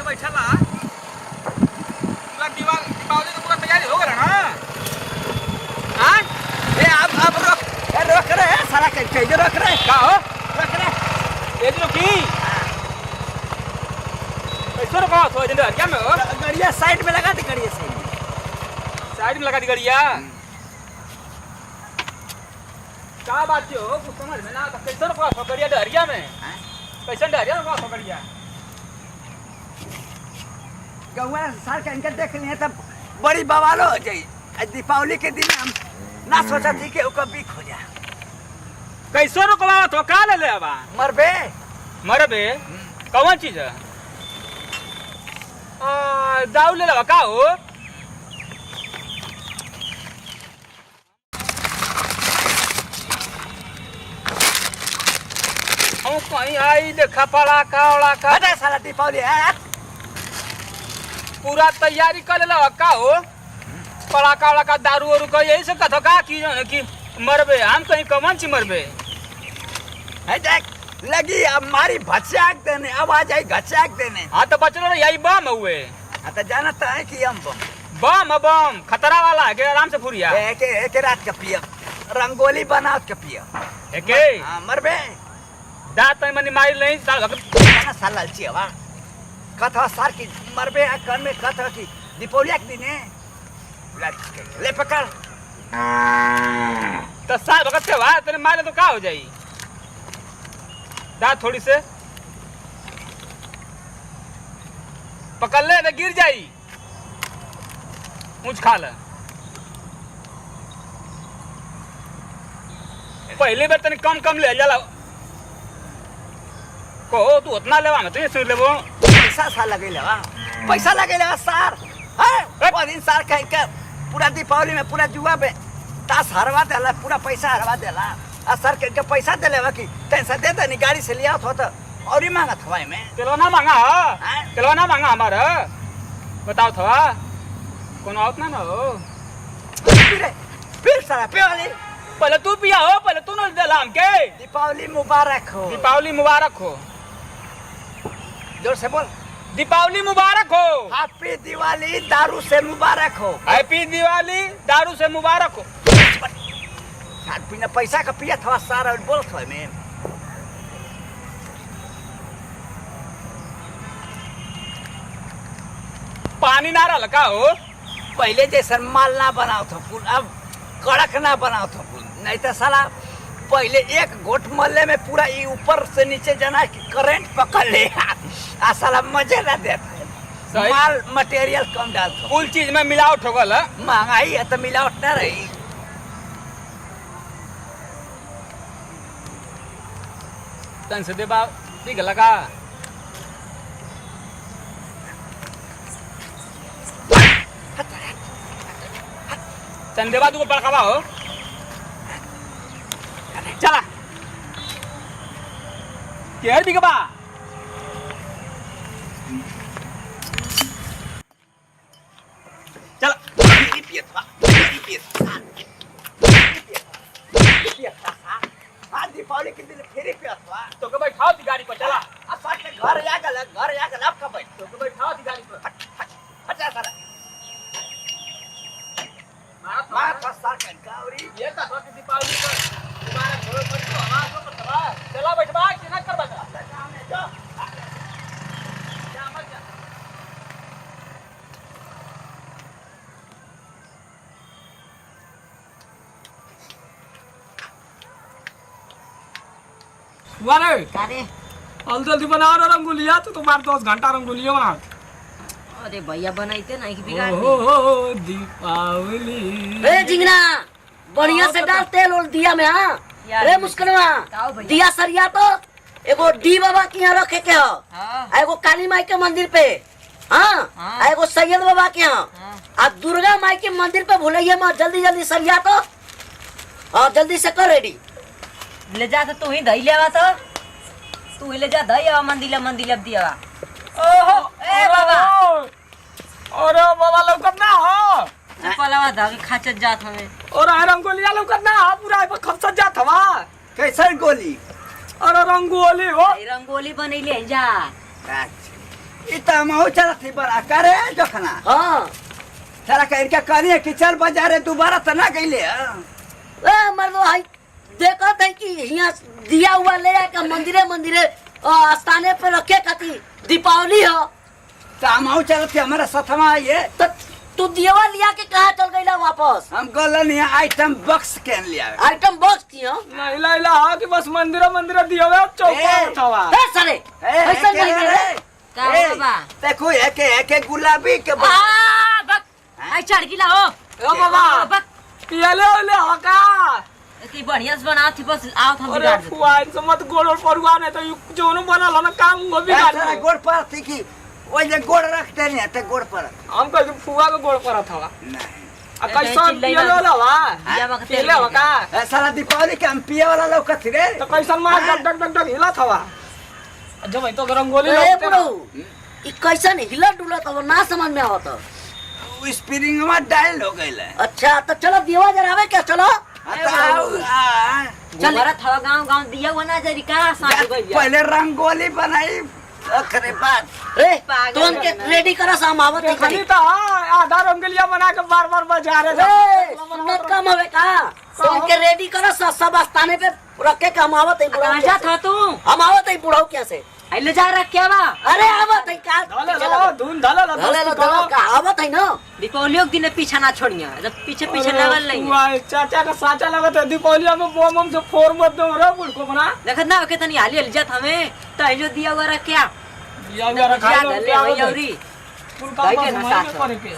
बैठा ला पूरा दीपावली तो पूरा तैयारी हो गया ना। हाँ ए अब रोक रहे साला कैसे रोक रहे का हो रोक रहे ये जो की ऐसा रखा तो इधर क्या में हो गड़िया साइड में लगा दी गड़िया साइड में लगा दी गड़िया। क्या बात हो कुछ समझ में ना कैसे रखा तो गड़िया डरिया में कैसे डरिया रखा तो गड़िया गौवा साल का इनका देख लिए तब बड़ी बवालो हो जाई। दीपावली के दिन हम ना सोचा थी कि ओका बीक हो जा कैसे रुकवा तो का ले ले अब मरबे कौन चीज है दाऊ ले लगा का हो हम कहीं आई देखा पड़ा का हटा साला दीपावली है पूरा तैयारी कर ले लगा का हो पड़ाका दारू वारू का यही सब कथो का की कि मरबे हम कहीं कौन ची मरबे है देख लगी अब मारी भचाक देने अब आ जाए घचाक देने। हाँ तो बचलो यही बम हुए तो जानता है कि हम बम खतरा वाला है के आराम से फुरिया एक रात का पिया रंगोली बना के पिया एके मरबे दांत मनी मारी नहीं साल लालची हवा कथा सार की मरबे कर में कथा की दीपावली के दिन ले पकड़ तो साल वक्त के बाद तेरे मारे तो क्या हो जाई दांत थोड़ी से पकड़ ले तो गिर जाई मुझ खा ले पहली बार तने कम ले जाला को तू उतना लेवा मैं तो सुन लेबो पैसा लगे सार है दिन सार कह के पूरा दीपावली में पूरा जुआ में ताश हरवा देला पूरा पैसा हरवा देला आ सर के पैसा देले कि टेंशन दे दे गाड़ी से लिया तो और ही मांगा थवा में तेलवा मांगा तेलवा ना मांगा हमारा बताओ थवा कौन आवत ना हो फिर सारा पियोली पहले तू पिया हो पहले तू न देला हमके दीपावली मुबारक हो जोर से बोल दीपावली मुबारक हो हैप्पी दिवाली दारू से मुबारक हो हैप्पी दिवाली दारू से मुबारक हो बिना पैसा का पिया था सारा बोल था में पानी ना रहा लगा हो पहले जैसा माल ना बनाओ था फूल अब कड़क ना बनाओ था फूल नहीं तो साला पहले एक घोट मल्ले में पूरा ये ऊपर से नीचे जाना कि करंट पकड़ ले आ साला मजे ना देता माल मटेरियल कम डालता कुल चीज में मिलावट हो गल महंगाई है तो मिलावट ना रही तन से देबा ठीक लगा तन देबा तू बड़कावा हो चला केर बिगबा चल दीपावली के दिन फेरी पे तो के बैठाओ थी गाड़ी पर चला अब साथ में घर जा गल अब कब बैठ तो के बैठाओ थी गाड़ी पर हटा सारा मार पास सार का और ये का तो दीपावली पर तुम्हारा घर पर तो आवाज को करवा चला बैठवा कि ना करवा सामने जा जा मत जा वाले कारे जल्दी बनाओ ना रंगोलिया तो तुम्हारे 10 घंटा रंगोलिया बना अरे भैया बनाइते नहीं कि बिगाड़ ओ दीपावली ए जिंगना बढ़िया से डाल तेल और दिया में हां अरे मुस्कनवा दिया सरिया तो एगो डी बाबा के यहाँ रखे के हो एगो काली माई के मंदिर पे हां एगो सैयद बाबा के यहाँ आ दुर्गा माई के मंदिर पे भूलिए मत जल्दी सरिया तो और जल्दी से कर रेडी ले जा तो तू ही दही लेवा तो तू ही ले जा दही आवा मंदिर अब दिया ओहो ए बाबा अरे बाबा लौकत ना हो चपलवा धागे खाचत जात हमें और रंगोलिया लौकत ना हो पूरा पर खपसत जात हवा कैसन गोली अरे रंगोली हो रंगोली बनैले जा इतना महू चला थी बड़ा करे जखना हाँ सारा कह के करिए कि चल बाजारे दोबारा तो ना गईले ए मर्दो हाई देखो थे कि यहाँ दिया हुआ ले आके मंदिरे मंदिरे स्थाने पे रखे खातिर दीपावली हो तो महू चला थी हमारा सथमा ये तो तू दिया लिया के कहाँ चल गईला वापस हम गलन यहाँ आइटम बॉक्स के लिया आइटम बॉक्स किया नहीं ला हाँ कि बस मंदिर दिया हुआ चौका थवा ए सरे ऐसा नहीं करे का हो बाबा देखो एक गुलाबी के आ बक आई चढ़ गिला हो ओ बाबा बक पियले ओले हका की बढ़िया से बना थी बस आओ हम अरे बिगाड़ दे फुआ से मत गोड़ और परुआ नहीं तो जोनो बनल ना काम वो बिगाड़ सारा दे गोड़ पर थी कि वो जे गोड़ रखते नहीं तो गोड़ पर हम कह फुआ के गोड़ पर थवा नहीं आ कैसन पियले ओले हवा दिया में पियले हका सारा दीपावली के हम पिए वाला लोग कथी रे तो कैसन मार डक डक डक हिला थवा जब भाई तो रंगोली ए लगते बुढ़ऊ ई कैसन हिला डुला तो ना समझ में आवत स्प्रिंग में डायल हो गई है अच्छा तो चलो दिवा जरावे क्या चलो चल रहा था गांव दिया हुआ ना जरी का साथ गई पहले रंगोली बनाई अखरे बाद रे तुम के रेडी करा हम आवत है खनी तो आधा रंगलिया बना के बार बजा रहे रे सुन्नत कम हवे का तुम के रेडी करा सब स्थाने पे रखे के हम आवत है कहां जा था तू हम आवत है बुढ़ऊ क्या से ले जा रख क्या बा अरे आवत है का धले धुन धले का आवत है ना दीपावली के दिन पीछे ना छोड़िया जब पीछे पीछे लगल नहीं वाह चाचा का साचा लगत है दीपावली में बम हम से फोर मत दो रे बुढ़ को बना देखत ना के तनी हाली जात हमें तो जो दिया हुआ रख क्या या मेरा खा लो ले वही औरी फुल का भाई के ना साथ करे के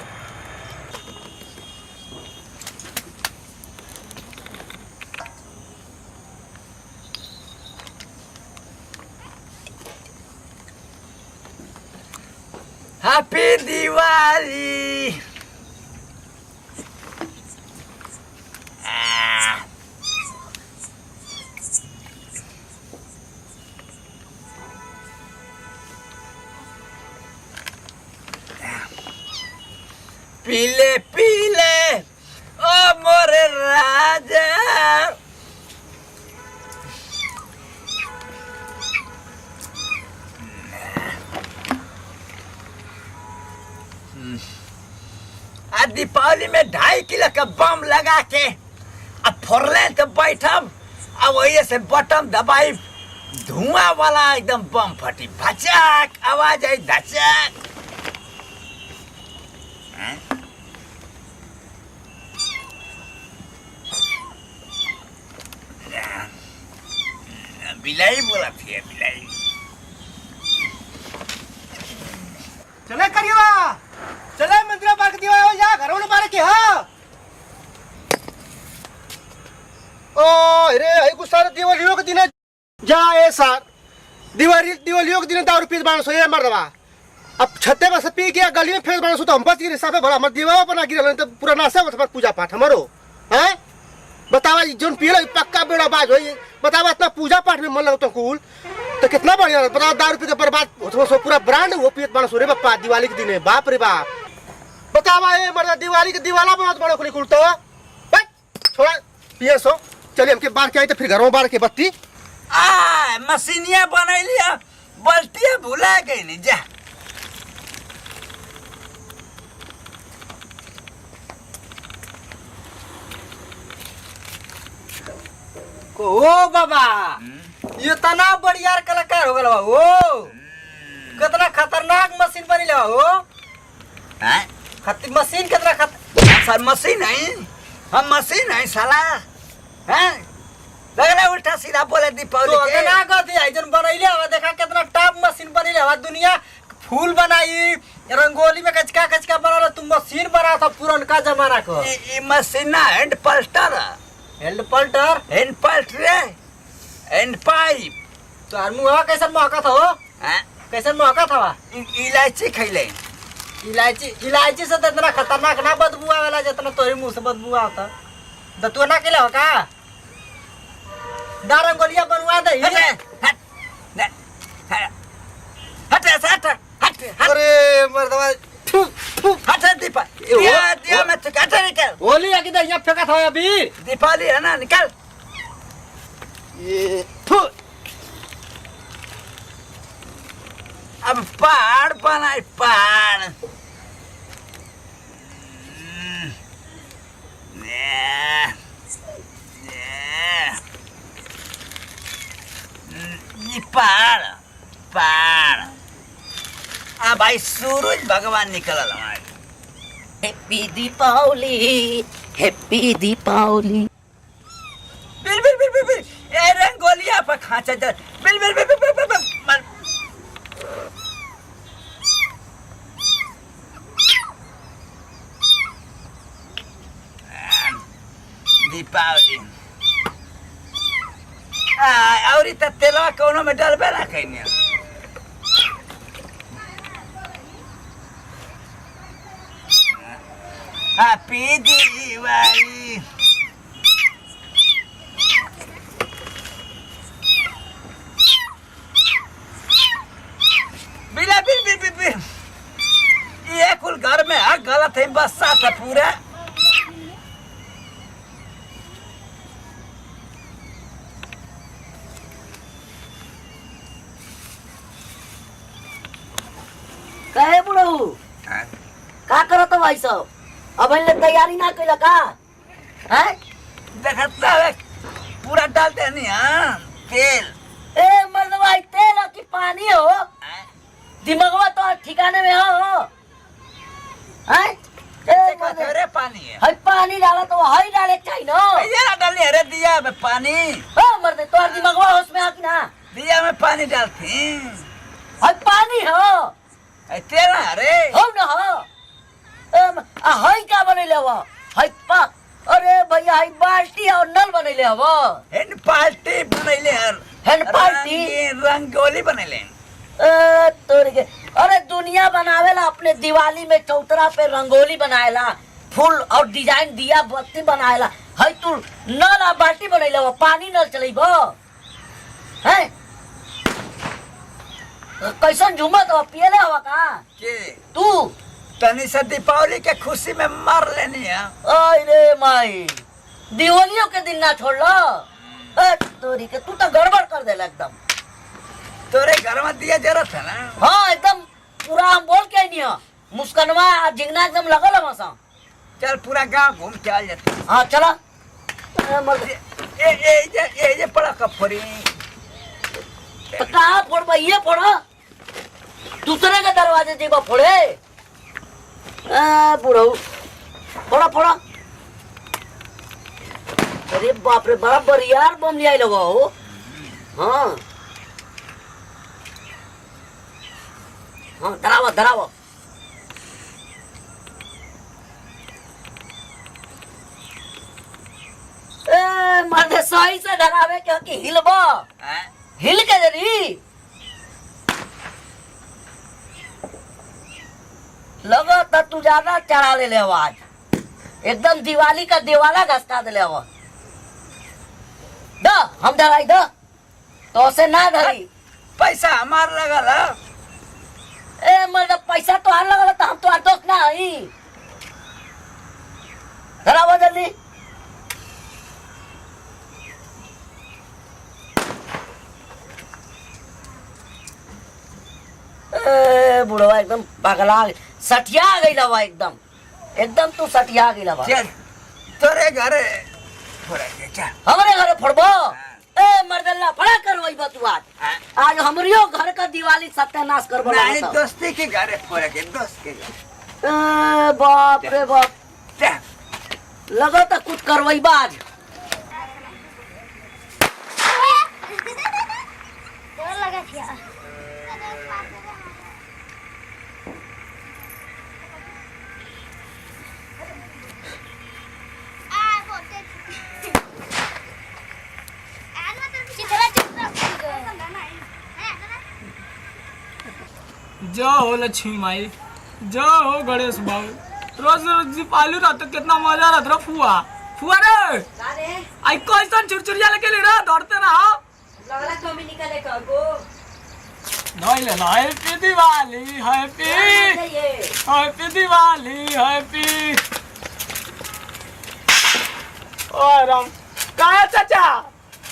हैप्पी दिवाली पीले पीले ओ मोरे राजा आज दीपावली में 2.5 किलो का बम लगा के अब फोड़ले तो बैठम अब वही से बटन दबाई धुआं वाला एकदम बम फटी भचक आवाज आई धचक बिलाई बोला थी बिलाई चले करियो चले मंदिर बार के दिवा जा घरों बार के हां ओ रे आई को सारे दिवालियों के दिन जा ए सर दिवालियों के दिन दारू पी बाण सो ये मर्दवा अब छत्ते में से पी के गली में फेंक बाण सो तो हम बच गिरे साफे भला मत दिवा बना गिरे तो पूरा नासा होत पूजा पाठ हमरो हैं बतावा जोन पीला पक्का बेड़ा बाज होई बतावा इतना पूजा पाठ में मन लगतो कुल तो कितना बढ़िया बताओ दारू पी के बर्बाद होतो सो पूरा ब्रांड वो पियत बाण सो रे बापा दिवाली के दिन है बाप रे बाप बतावा ए मर्दा दिवाली के दिवाला बनत बड़ो कुल तो छोड़ा पिए सो चलिए हमके बाहर के आई तो फिर घरों बाहर के बत्ती मशीनिया बनाई लिया बल्टिया भुला गई नहीं जा ओ बाबा ये तना बढ़िया कलाकार हो गया ओ कितना खतरनाक मशीन बनी ले हो हैं मशीन कितना खतर सर मशीन है हम मशीन है साला हैं लगना उल्टा सीधा बोले दीपावली तो के ना कहती है जन बनैले हवा देखा कितना टॉप मशीन बनीले हवा दुनिया फूल बनाई रंगोली में कचका कचका बना तुम मशीन बना था पुरनका जमाना को ये मशीन ना हैंड पल्टर हैंड पल्टर हैंड पल्टर हैंड पाइप तो मुंह कैसे महका था हो हैं कैसे महका था इलायची खैले इलायची से तो इतना खतरनाक ना बदबू आवेला जितना तोरे मुंह से बदबू आता दतुआ ना केले हो का रंगोलिया बनवा दे हट अरे मर्दवा हट दीपा दिया मैं तो काटा निकल होली आके तो यहाँ फेंका था अभी दीपावली है ना निकल ये अब अब पहाड़ बनाए पहाड़ ये पहाड़ पहाड़ आ भाई सूरज भगवान निकल हमारे हैप्पी दीपावली हैप्पी दीपावली। बिल बिल बिल बिल बिल ए रंगोलिया पर खांचा जा बिल बिल बिल बिल बिल बिल बिल दीपावली और इतना तेलवा कोनो में डलबे ना कहीं हैप्पी दिवाली बिला बिल बिल बिल बिल ये कुल घर में है गलत है बस साथ है पूरा कहे बुढ़ऊ का करत हो भाई सब अब इनले तैयारी ना कैला का हैं देखता है पूरा डालते नहीं हाँ तेल ए मर्द भाई तेल की पानी हो दिमागवा तो ठिकाने में हो हैं ए मर्द रे पानी है हई पानी डाला तो हई डाले चाहिए ना ये ना डालनी अरे दिया में पानी ओ मर्द तो दिमागवा होश में आ कि ना दिया में पानी डालती हई पानी हो तेल ना अरे हो ना हो हई का बनैले हो हई पा अरे भैया हई बाल्टी और नल बनैले हो हैंड पार्टी बनैले हर हैंड पार्टी रंगोली बनैले तोड़ के अरे दुनिया बनावेला अपने दिवाली में चौतरा पे रंगोली बनाएला फूल और डिजाइन दिया बत्ती बनाएला हई तू नल आ बाल्टी बनैले हो पानी नल चलेबो हैं कैसन झूमत हो पियले हो का के तू तनी से दीपावली के खुशी में मर लेनी है अरे माई दिवालियों के दिन ना छोड़ लो तोरी के तू तो गड़बड़ कर देला एकदम तोरे घर में दिया जरूरत है ना हाँ एकदम पूरा हम बोल के नहीं हो मुस्कनवा जिंगना एकदम लगल है मसा चल पूरा गांव घूम के आ जाते हाँ चला ये पड़ा कफरी तो कहाँ फोड़ ये फोड़ा दूसरे के दरवाजे जेबा फोड़े बुढ़ऊ फोड़ा फोड़ा अरे बाप रे बड़ा बरियार बम लिया लगा हो हाँ हाँ धरावा धरावा मर्द सही से धरावे क्योंकि हिलबा हिल के जरी लगा तो तू ज्यादा चढ़ा ले आवाज एकदम दिवाली का दिवाला घसका दे आवाज द हम धराई द तो से ना धरी पैसा हमार लगल ए मर्द पैसा तो आर लगल तो हम तो आर दोस्त ना हई धरावा जल्दी बुढ़वा एकदम पगला सटिया गई लवा एकदम एकदम तू सटिया गई लवा चल तोरे घरे हमारे घरे फोड़बो ए मर्दल्ला फड़ा करवाई बा तू आज हमरियो घर का दिवाली सत्यानाश करबो नहीं दोस्ती के घरे फोड़े के दोस्त के घरे बाप रे बाप लगा तो कुछ करवाई बा आज लगा थिया जय हो लक्ष्मी माई जय हो गणेश बाबू रोज रोज दीपावली रहते कितना मजा रहता फुआ फुआ रे आई कैसन चुरचुरिया लेके ले रहा दौड़ते ना लगला कमी निकले को नहीं ले ला happy Diwali happy happy Diwali happy ओ राम का चाचा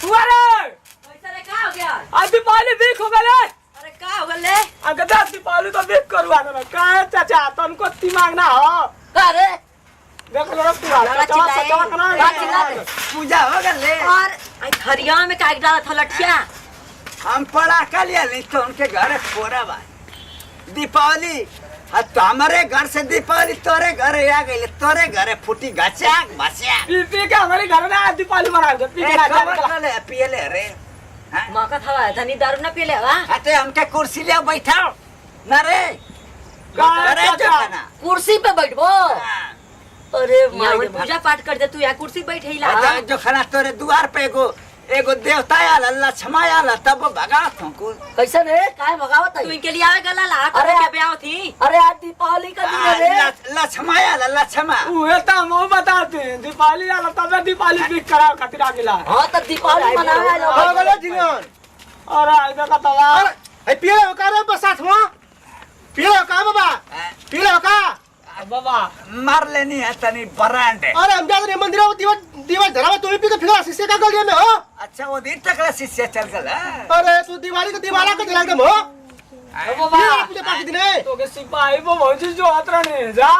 फुआ रे पैसा रे का हो गया आज दीपावली बीक हो गए अरे का हो गले अगर दीपावली तो देख करवा दो का चाचा तुमको दिमाग ना हो अरे देख लो पूरा पूजा हो गले और आई थरिया में काट डाला था लठिया हम पड़ाका लिया नहीं तो उनके घर फोड़ा बा दीपावली तो हमारे घर से दीपावली तोरे घरे आ गई तोरे घरे फूटी गचा बचा पी के हमारे घर में दीपावली मना दो पी के पिए ले रे मौका था धनी दारू ना पीले वा हटे हमके कुर्सी ले बैठाओ ना रे करे जो खाना कुर्सी पे बैठबो अरे यहाँ माय पूजा पाठ कर दे तू यहाँ कुर्सी बैठे ही ला अच्छा जो खाना तोरे द्वार पे एगो देवता आला लक्ष्मा आला तब भगा तुमको कैसे रे काय भगावत तू है इनके लिए आवे गला ला अरे अरे ब्याह थी अरे आज दीपावली का दिन है रे लक्ष्मा आला लक्ष्मा उहे त हम बताते हैं दीपावली आला तब दीपावली पिक करा खातिर आ गेला हां तो दीपावली मनावे हो जाओ गले जिनन और आई देखा तवा अरे ए पिए का रे बसात हो पिए का बाबा पिए का बाबा मार लेनी है तनी ब्रांड अरे हम जा रहे मंदिर में दीवार धरावा तू पी के फिर शीशे का गलिया में हो अच्छा वो दिन तक शिष्य चल गल अरे तू दिवाली का दिवाला का जला एकदम हो बाबा पूजा पाठ दिन है तो के सिपाही वो भौजी जो आतरा ने जा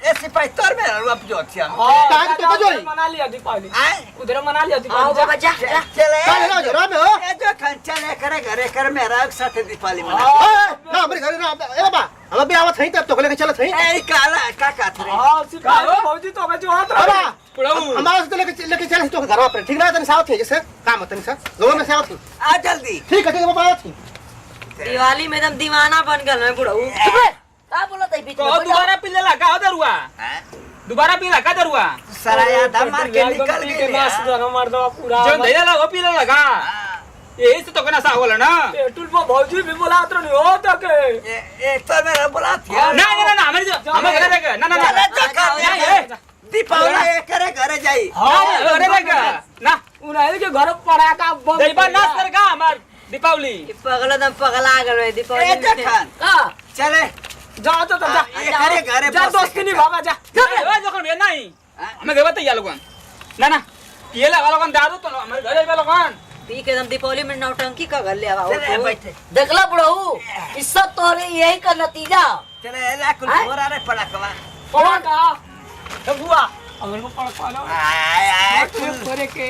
ए सिपाही तोर में रुप जो थी हम कहां तो जोई मना लिया दीपावली आए उधर मना लिया आओ दीपावली बाबा जा जा चले का है जरा में हो ए जो खन चले करे घरे कर मेरा एक साथ दीपावली मना ना हमारे घर ना ए बाबा हम भी आवत हई तब तो लेके चलत हई ए काला का थे हां सिपाही भौजी तो के जो आतरा बाबा पुड़ऊ हमारे से लेके चल तो घर पर ठीक ना तनी साथ है जैसे काम तनी सा लोगों में साथ आ जल्दी ठीक है बाबा आवत हई दिवाली में एकदम दीवाना बन गल मैं बुढ़ऊ का बोलत है बीच तो में दोबारा पी लेला का दरुआ दोबारा पी ला का दरुआ सराया दम मार के निकल के गई बस जरा मार दो पूरा जो धैर्य लगा पी लगा यही से तो कना सा होला ना पेट्रोल पर भौजी भी बोला आतरा नहीं हो तो के ए तो मेरा बोला थी ना ना ना हमारे जो हमें घर देगा ना ना चले जो ना कर दीपावली ए करे घरे जाई अरे देगा ना उन्हें के घर पड़ा का बम देबा नाच कर का हमार दीपावली पगला दम पगला गल ए दीपावली जो खान का चले जा तो जा ये करे घरे जा दोस्ती नहीं बाबा जा ए जो कर नहीं हमें घर बताइए लोगन ना ना ये लगा लोगन दारू तो हमारे घर आइबा लोगन पी के एकदम दीपावली में नौटंकी का गल ले आवा चले बैठे देखला बुढ़ऊ इस सब तोरे यही का नतीजा चले ला कुल होरा रे पड़ा कवा पड़ा का तो बुआ अगर को पड़ा पालो आय करे के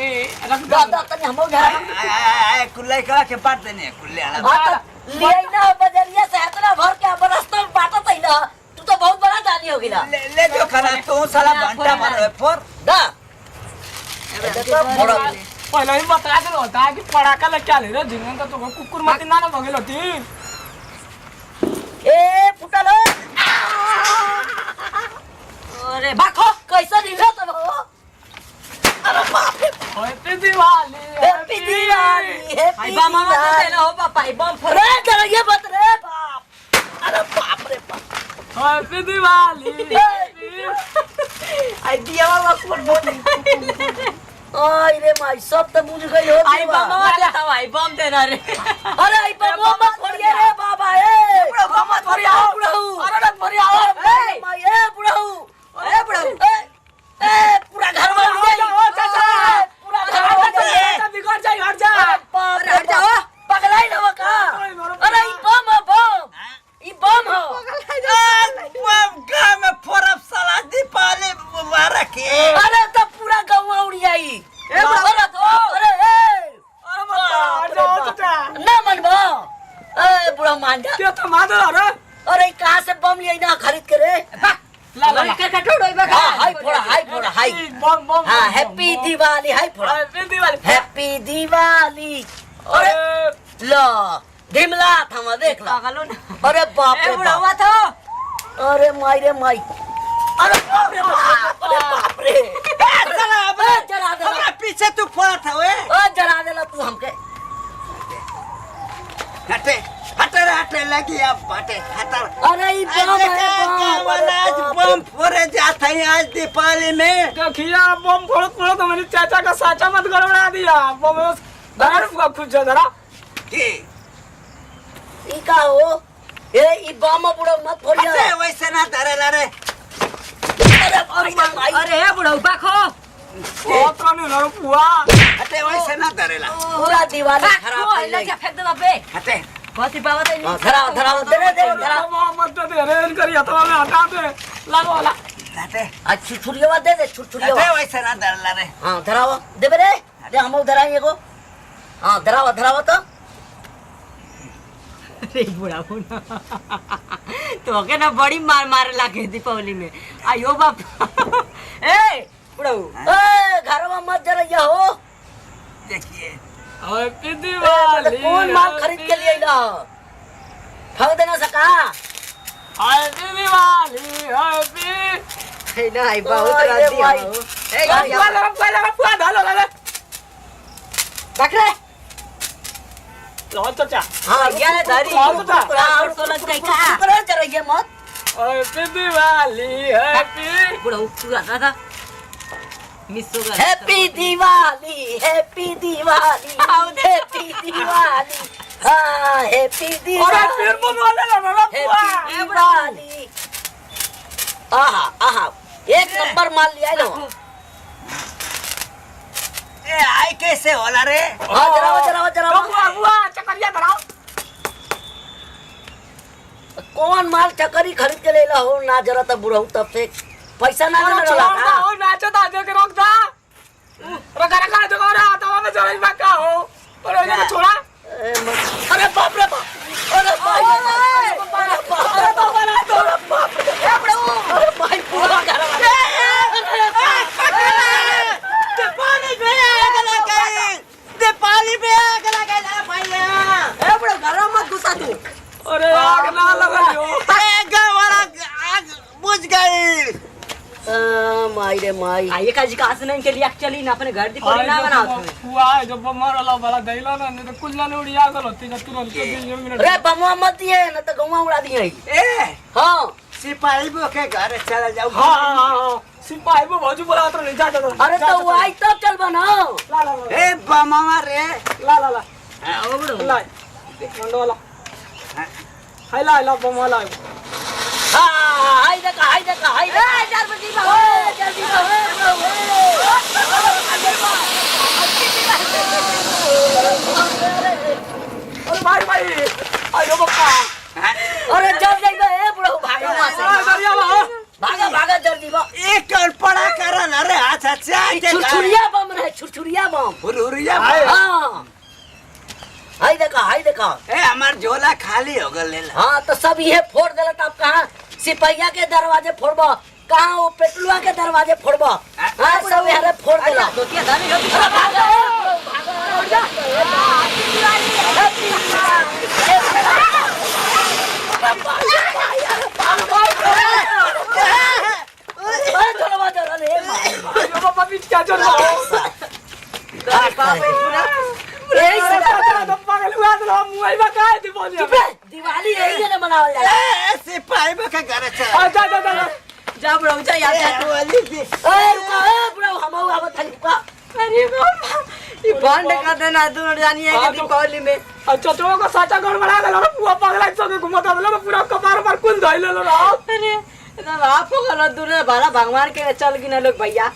रख दो दादा तनी हमो घर आय कुल्ले का के बात देने कुल्ले आला ले ना बजरिया से इतना भर के अब रास्ता में बाटत है ना तू तो बहुत बड़ा दानी हो गिला ले जो खाना तू साला घंटा मार फोर दा पहले ही बता के होता है कि पड़ाका लेके आ ले रे जिंगन तो कुकुर माती ना ना भगेल होती ए फुटल अरे बाखो कैसा दिखा तो हो अरे बाप रे हैप्पी दिवाली हैप्पी दिवाली आई बम मामा तो देना हो पापा आई बम फोड़ अरे जरा ये मत रे बाप अरे बाप रे बाप हैप्पी दिवाली आई दिया बाबा कौन बोल आई रे माई सब तो बुझ गई हो आई बम मामा देता आई बम देना रे अरे आई बम मत फोड़िए रे बाबा ए बम मत फोड़िए बुढ़ऊ अरे मत भरिया ए माई ए बुढ़ऊ अरे बुढ़ऊ ए पूरा घर में उड़ गई चाचा पूरा घर में उड़ गई चाचा बिगड़ जाई हट जा अरे हट जाओ पगलाई ना का अरे ई बम है बम ई बम हो बम का में फोरब साला दीपावली मुबारक है अरे तो पूरा गांव उड़ जाई ए अरे तो अरे ए अरे मत हट जाओ चाचा ना मनबो ए बुढ़ा मान जा क्या तो मादर अरे अरे कहां से बम लिए ना खरीद के रे ला ला के कटोड़ होइबा हां हाई फोड़ा हाई बम बम हां हैप्पी दिवाली हाई फोड़ा हैप्पी दिवाली हैप्पी दिवाली अरे लो ढिमला था देख ला पागलो ना अरे बाप ए रे बुढ़ा बाप हुआ तो अरे माई अरे बाप रे बाप अरे बाप रे साला ए, जरा दे हमरा पीछे तू फोड़ा था वे जरा देला तू हमके हटे हटे लगी अब हटे हटे अरे ई बम है आज बम फोड़े जाता है आज दीपावली में देखिया बम फोड़ तो मैंने चाचा का साचा मत गड़बड़ा दिया बम धरा फुका खुद जा धरा की ई का हो ए ई बम बुढ़ा मत फोड़िया हटे वैसे ना धरे रे अरे माई अरे ए बुढ़ा बाखो ओ कने न पुआ हटे वैसे ना धरेला पूरा दिवाली खराब खराब कर है ले क्या फेंक दे बाबे हटे कथी पावत है हाँ, धराओ धराओ दे रे दे धराओ मोहम्मद दे रे इनकर हथवा में हटा दे लागो वाला ताते आज छुरछुरिया दे दे छुरछुरिया ताते वैसे ना डरला रे हाँ धराओ दे रे दे हम धराएंगे को हाँ धराओ धराओ तो अरे बुढ़ा बुढ़ा तो के ना बड़ी मार मारे लागे दीपावली में आयो बाप ए बुढ़ा ए घर में मत जरा हो देखिए हैप्पी दिवाली कौन माल खरीद के लिए ला ठग देना सका हैप्पी दिवाली हैप्पी ना आई बहुत ओए, रात दिया भाई। हो। पुआ डालो ला बकरे लो चाचा हाँ क्या है दारी लाओ तो और तो लग गई का करे जरा ये मत हैप्पी दिवाली हैप्पी बुढ़ा तू आता था मिस हो गया happy Diwali happy Diwali happy Diwali हाँ हैप्पी अरे दिवाली फिर बोलने लगा ना पुआ हैप्पी दिवाली आहा आहा एक नंबर माल लिया लो ए आई कैसे होला रे हाँ जरा पुआ चकरिया धराओ कौन माल चकरी खरीद के ले ला हो ना जरा तब बुढ़ऊ तब से पैसा ना अरे देने छोड़ वाला ना हो नाचो ता जो के रोक दा रखा रखा जो कर रहा था मैं चोरी में का हो अरे ये छोड़ा अरे बाप रे बाप अरे भाई अरे बाप अरे भाई पूरा घर ए बड़ा घर मत घुसा तू अरे आग ना लगलियो माई रे माई आइए काजी का आसन के लिए एक्चुअली ना अपने घर दीपावली ना बनाओ तुम्हें पुआ जो बमर वाला वाला दैला ना नहीं तो कुछ ना उड़िया गलो तीन तुरंत के 2 मिनट रे बमवा मत दिए न तो गौवा उड़ा दिए ए हाँ सिपाही बो के घर चला जाओ हां सिपाही वो बाजू बोला तो नहीं जाता तो अरे तो वो आई तब चल बनाओ ला ला ला ए बमावा रे ला ला ला ओ बड़ो ला मंडो वाला हाय ला ला बम वाला हाँ हाय देखा जल्दी अरे भाई भाई अरे बापा अरे जल्द जाइबे ए बुढ़ऊ भागो वहां से दरिया ला भागा जल्दी बा एक और पड़ा करन अरे अच्छा अच्छा छुरछुरिया बम रहे छुरछुरिया बम हुरिया हाँ हाय देखा ए हमार झोला खाली हो गल ले हाँ तो सब ये फोड़ देला तब कहाँ सिपहिया के दरवाजे फोड़बा कहाँ वो पेट्रोलवा के दरवाजे फोड़बा हाँ सब यहाँ फोड़ देला तो क्या दानी होती अरे भागा अरे बापा बीच क्या चल रहा है यही सब तो पागल हुआ तो मुंह में का है दिवाली यही ने मनावल जाला ए सिपाही बो के घर चला अच्छा अच्छा अच्छा जा बुढ़ा ऊंचा याद कर वाली भी ए रुका ए बुढ़ऊ हमहु आवत हई रुका अरे बाबा ये बंद कर देना तू जानी है कि दीपावली में अच्छा तो को साचा गड़बड़ा गलो पुआ पागल सब घुमता बोला पूरा कपार पर कुल धइल लो रा अरे इतना आप को गलत दूर है बारा भगवान के चल गिना लोग भैया